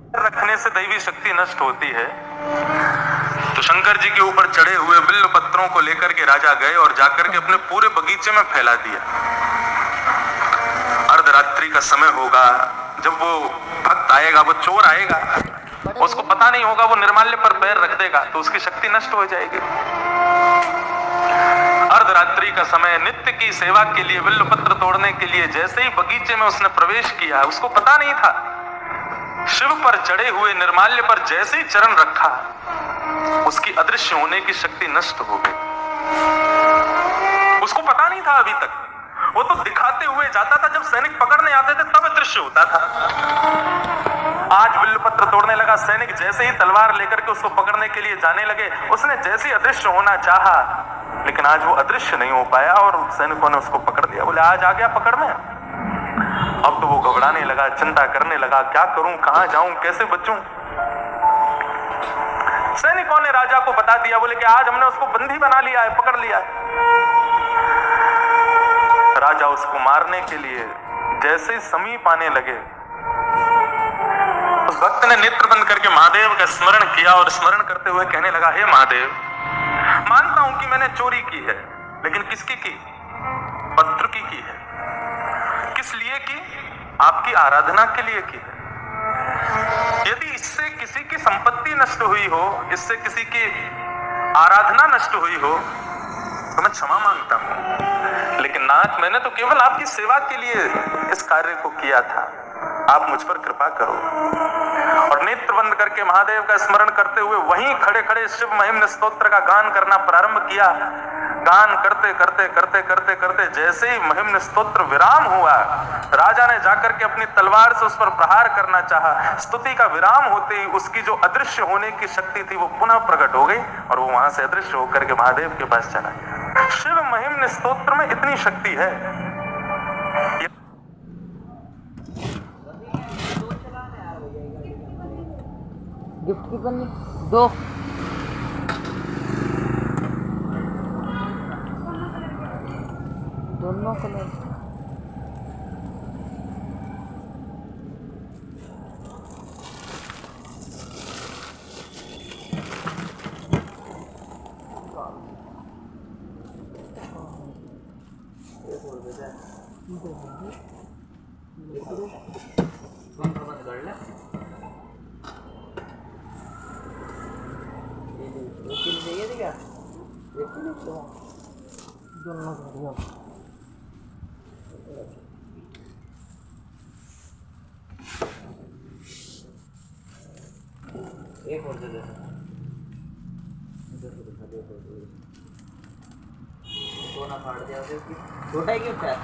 रखने से दैवी शक्ति नष्ट होती है। तो शंकर जी के ऊपर चढ़े हुए बिल्व पत्रों को लेकर के राजा गए और जाकर के अपने पूरे बगीचे में फैला दिया। अर्धरात्रि का समय होगा, जब वो भक्त आएगा, वो चोर आएगा, उसको पता नहीं होगा, वो निर्माल्य पर पैर रख देगा तो उसकी शक्ति नष्ट हो जाएगी। अर्धरात्रि का समय, नित्य की सेवा के लिए, बिल्व पत्र तोड़ने के लिए जैसे ही बगीचे में उसने प्रवेश किया, उसको पता नहीं था, शिव पर चढ़े हुए निर्माल्य पर जैसे ही चरण रखा, उसकी अदृश्य होने की शक्ति नष्ट हो गई। उसको पता नहीं था अभी तक, वो तो दिखाते हुए जाता था, जब सैनिक पकड़ने आते थे तब अदृश्य होता था। आज बिल्वपत्र तोड़ने लगा, सैनिक जैसे ही तलवार लेकर के उसको पकड़ने के लिए जाने लगे, उसने जैसे ही अदृश्य होना चाहा, लेकिन आज वो अदृश्य नहीं हो पाया और सैनिकों ने उसको पकड़ लिया। बोले आज आ गया पकड़ में। अब तो वो घबराने लगा, चिंता करने लगा, क्या करूं, कहां जाऊं, कैसे बचूं। सैनिकों ने राजा को बता दिया, बोले कि आज हमने उसको बंदी बना लिया है, पकड़ लिया है। राजा उसको मारने के लिए जैसे ही समीप आने लगे, उस भक्त ने नेत्र बंद करके महादेव का स्मरण किया और स्मरण करते हुए कहने लगा, हे महादेव, मानता हूं कि मैंने चोरी की है, लेकिन किसकी की? पत्र की है। किस लिए की? आपकी आराधना के लिए की है। यदि इससे किसी की संपत्ति नष्ट हुई हो, इससे किसी की आराधना नष्ट हुई हो, तो मैं क्षमा मांगता हूं, लेकिन नाथ, मैंने तो केवल आपकी सेवा के लिए इस कार्य को किया था, आप मुझ पर कृपा करो। और नेत्र बंद करके महादेव का स्मरण करते हुए वहीं खड़े खड़े शिव महिम्न स्तोत्र का गान करना प्रारंभ किया। गान करते करते करते करते करते जैसे ही महिम्न स्तोत्र विराम हुआ, राजा ने जाकर के अपनी तलवार से उस पर प्रहार करना चाहा। स्तुति का विराम होते ही उसकी जो अदृश्य होने की शक्ति थी वो पुनः प्रकट हो गई और वो वहां से अदृश्य होकर के महादेव के पास चला गया। शिव महिम्न स्तोत्र में इतनी शक्ति है। गिफ्ट की बनी दो दोनों कलर दोनों बढ़िया। एक और दे दे, सोना फाड़ दिया, छोटा ही गिफ्ट है।